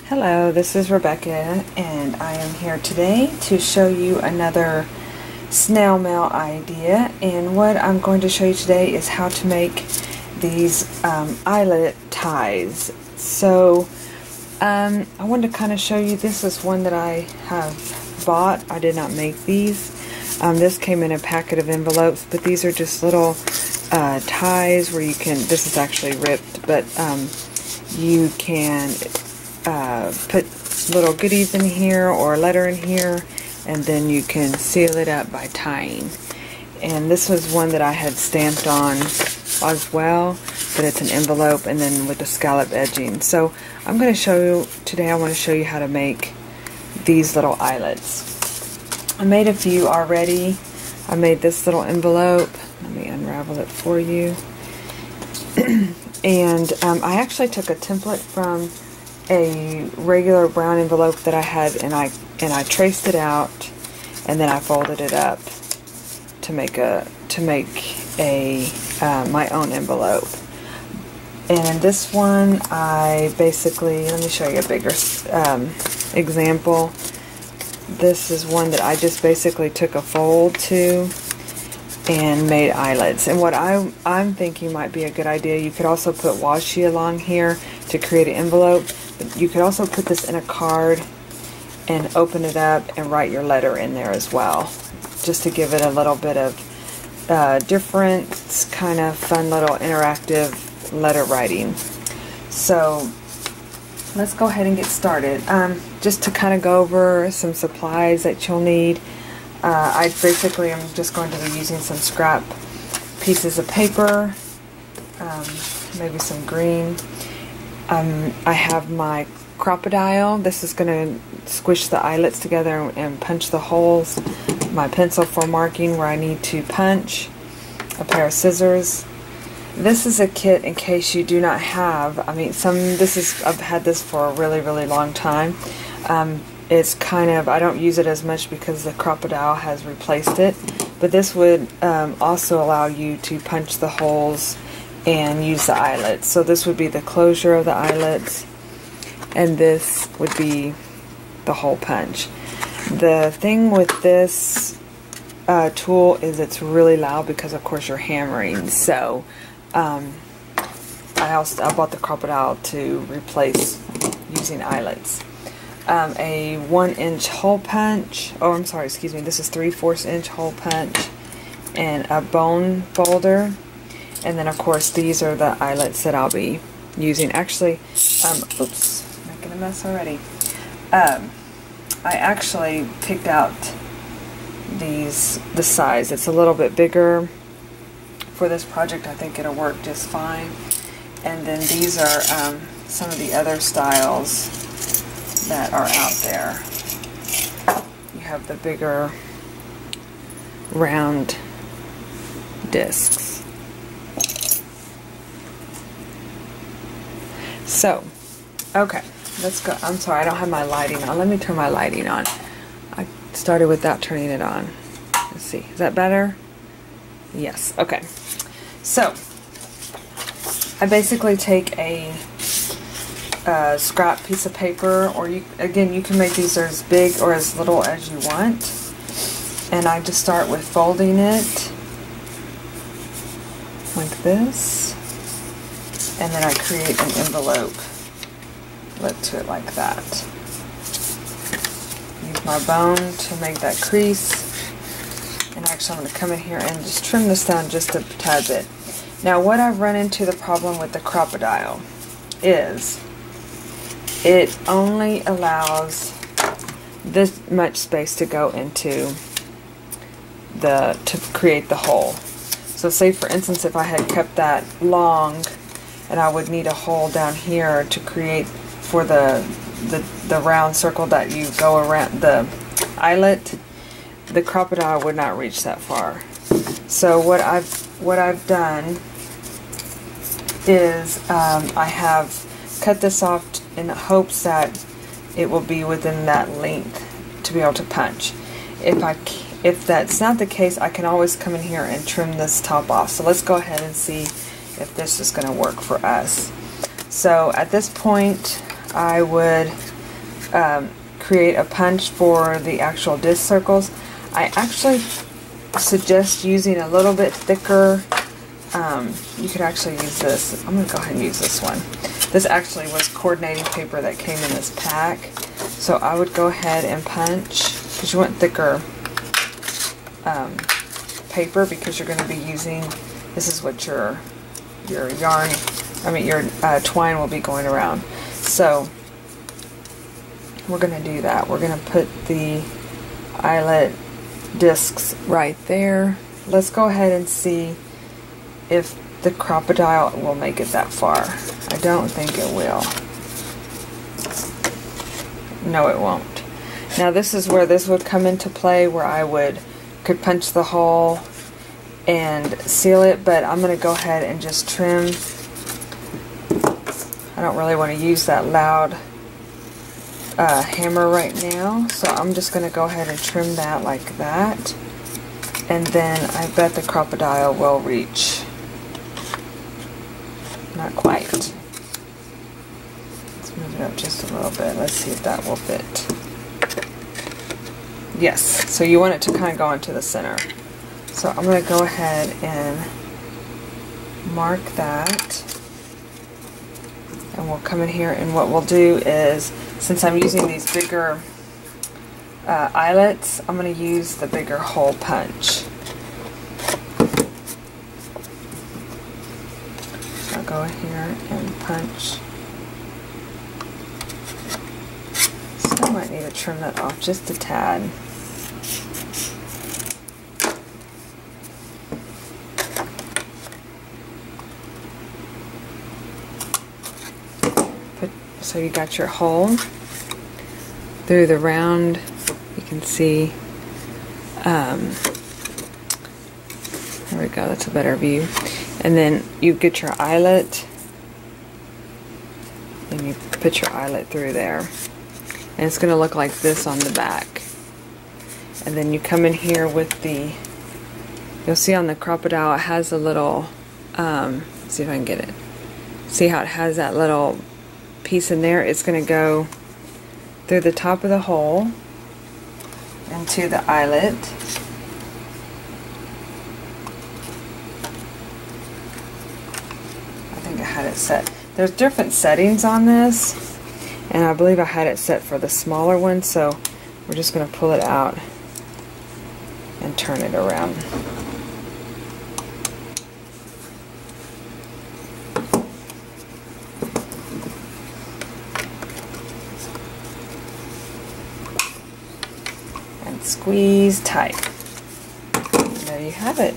Hello, this is Rebecca, and I am here today to show you another snail mail idea. And what I'm going to show you today is how to make these eyelet ties. So I wanted to kind of show you, this is one that I have bought. I did not make these. This came in a packet of envelopes, but these are just little ties where you can, this is actually ripped, but you can put little goodies in here or a letter in here, and then you can seal it up by tying. And this was one that I had stamped on as well, but it's an envelope and then with the scallop edging. So I'm going to show you today, I want to show you how to make these little eyelets. I made a few already. I made this little envelope. Let me unravel it for you. And I actually took a template from a regular brown envelope that I had, and I traced it out, and then I folded it up to make a my own envelope. And in this one, I basically, let me show you a bigger example. This is one that I just basically took a fold to and made eyelets. And what I'm thinking might be a good idea, you could also put washi along here to create an envelope. But you could also put this in a card and open it up and write your letter in there as well, just to give it a little bit of different kind of fun little interactive letter writing. So let's go ahead and get started. Just to kind of go over some supplies that you'll need. I basically am just going to be using some scrap pieces of paper, maybe some green. I have my crocodile. This is going to squish the eyelets together and punch the holes. My pencil for marking where I need to punch. A pair of scissors. This is a kit in case you do not have, I've had this for a really, really long time. It's kind of, I don't use it as much because the crocodile has replaced it, but this would also allow you to punch the holes and use the eyelets. So this would be the closure of the eyelets, and this would be the hole punch. The thing with this tool is it's really loud because of course you're hammering. So I bought the crocodile to replace using eyelets. A 1-inch hole punch, this is 3/4 inch hole punch, and a bone folder. And then of course these are the eyelets that I'll be using. Actually, oops, making a mess already. I actually picked out the size. It's a little bit bigger for this project. I think it'll work just fine. And then these are some of the other styles that are out there. You have the bigger round discs. So, okay, let's go. I'm sorry, I don't have my lighting on. Let me turn my lighting on. I started without turning it on. Let's see, is that better? Yes, okay. So, I basically take a scrap piece of paper, or you can make these as big or as little as you want. And I just start with folding it like this. And then I create an envelope, look to it like that. Use my bone to make that crease. And actually I'm going to come in here and just trim this down just a tad bit. Now what I've run into the problem with the crocodile is it only allows this much space to go into to create the hole. So say for instance if I had kept that long, and I would need a hole down here to create for the round circle that you go around the eyelet, the crocodile would not reach that far. So what I've done is I have cut this off in the hopes that it will be within that length to be able to punch. If that's not the case, I can always come in here and trim this top off. So let's go ahead and see if this is going to work for us. So at this point I would create a punch for the actual disc circles, I actually suggest using a little bit thicker. You could actually use this. I'm going to go ahead and use this one. This actually was coordinating paper that came in this pack. So I would go ahead and punch, because you want thicker paper, because you're going to be using, this is what your yarn, your twine will be going around. So we're going to do that. We're going to put the eyelet discs right there. Let's go ahead and see if the crocodile will make it that far. I don't think it will. No, it won't. Now this is where this would come into play, where I could punch the hole and seal it, but I'm going to go ahead and just trim. I don't really want to use that loud hammer right now, so I'm just going to go ahead and trim that like that, and then I bet the crocodile will reach. Not quite. Let's move it up just a little bit. Let's see if that will fit. Yes, so you want it to kind of go into the center. So I'm going to go ahead and mark that. And we'll come in here, and what we'll do is, since I'm using these bigger eyelets, I'm going to use the bigger hole punch. I'll go in here and punch. So I might need to trim that off just a tad. So you got your hole through the round. You can see, there we go, that's a better view. And then you get your eyelet, and you put your eyelet through there. And it's going to look like this on the back. And then you come in here with the, you'll see on the crocodile it has a little, let's see if I can get it. See how it has that little piece in there? It's going to go through the top of the hole into the eyelet. I think I had it set. There's different settings on this, and I believe I had it set for the smaller one, so we're just going to pull it out and turn it around. Squeeze tight. And there you have it.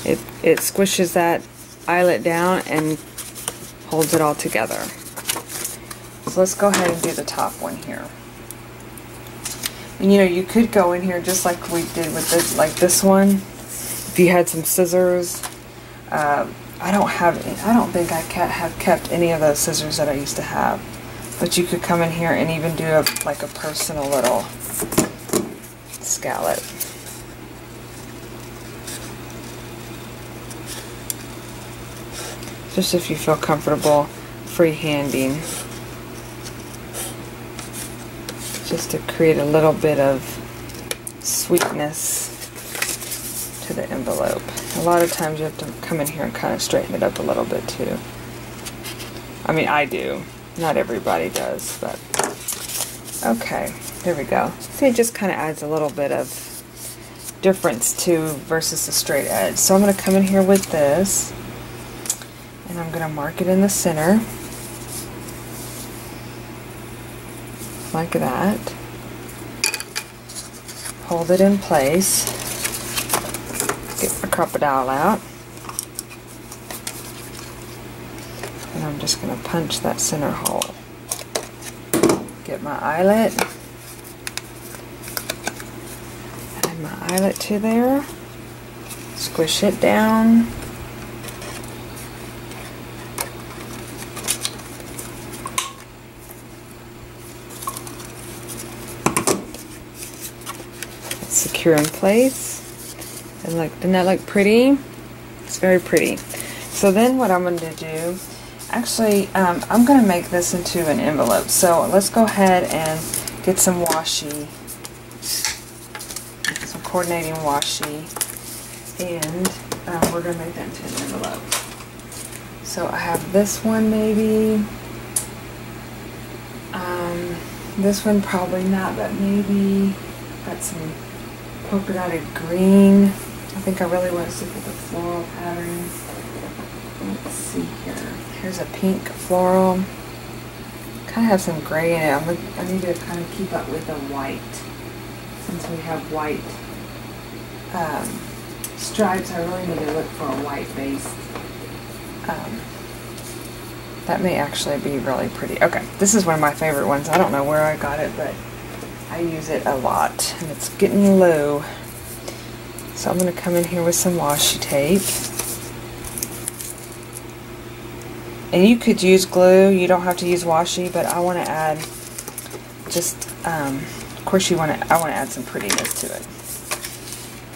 It squishes that eyelet down and holds it all together. So let's go ahead and do the top one here. And you know, you could go in here just like we did with this, like this one. If you had some scissors, I don't think I have kept any of those scissors that I used to have. But you could come in here and even do like a personal little scallop. Just if you feel comfortable freehanding, just to create a little bit of sweetness to the envelope. A lot of times you have to come in here and kind of straighten it up a little bit too. I mean, I do. Not everybody does, but okay. There we go. See, it just kind of adds a little bit of difference to versus the straight edge. So I'm going to come in here with this, and I'm going to mark it in the center, like that. Hold it in place. Get my crocodile out. And I'm just going to punch that center hole. Get my eyelet. My eyelet to there, squish it down, secure in place, and look, doesn't that look pretty? It's very pretty. So then what I'm going to do, Actually, I'm going to make this into an envelope. So let's go ahead and get some washi, some coordinating washi, and we're going to make that into an envelope. So I have this one maybe. This one probably not, but maybe got some polka dotted green. I think I really want to stick with the floral pattern. Let's see here. Here's a pink floral. Kind of have some gray in it. I need to kind of keep up with the white. Since we have white stripes, I really need to look for a white base. That may actually be really pretty. Okay, this is one of my favorite ones. I don't know where I got it, but I use it a lot, and it's getting low. So I'm going to come in here with some washi tape. And you could use glue. You don't have to use washi, but I want to add just, of course I want to add some prettiness to it.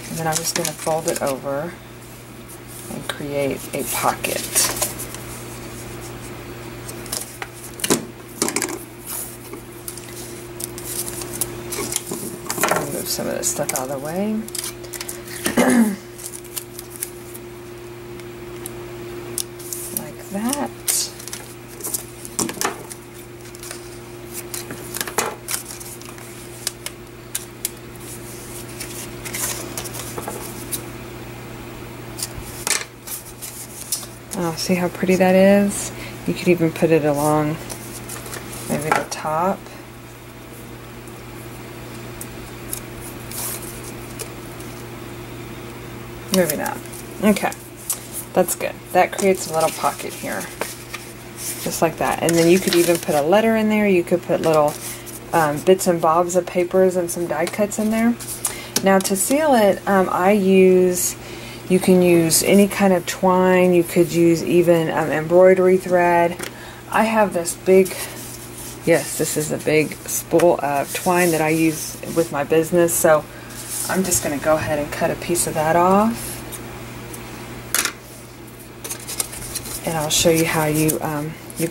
And then I'm just going to fold it over and create a pocket. Move some of this stuff out of the way. Like that. Oh, see how pretty that is? You could even put it along maybe the top. Maybe not. Okay, that's good. That creates a little pocket here, just like that. And then you could even put a letter in there. You could put little bits and bobs of papers and some die cuts in there. Now to seal it, you can use any kind of twine. You could use even embroidery thread. I have this big, yes, this is a big spool of twine that I use with my business. So I'm just going to go ahead and cut a piece of that off. And I'll show you how you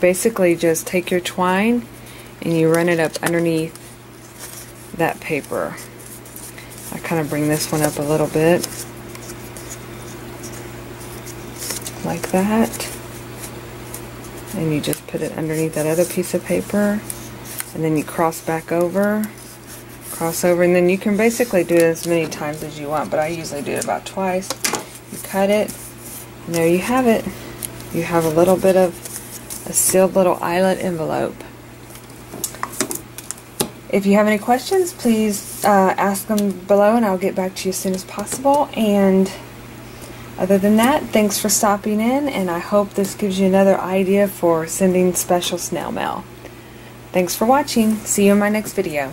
basically just take your twine and you run it up underneath that paper. I kind of bring this one up a little bit. Like that. And you just put it underneath that other piece of paper. And then you cross back over. Cross over, and then you can basically do it as many times as you want, but I usually do it about twice. You cut it, and there you have it. You have a little bit of a sealed little eyelet envelope. If you have any questions, please ask them below, and I'll get back to you as soon as possible. And other than that, thanks for stopping in, and I hope this gives you another idea for sending special snail mail. Thanks for watching. See you in my next video.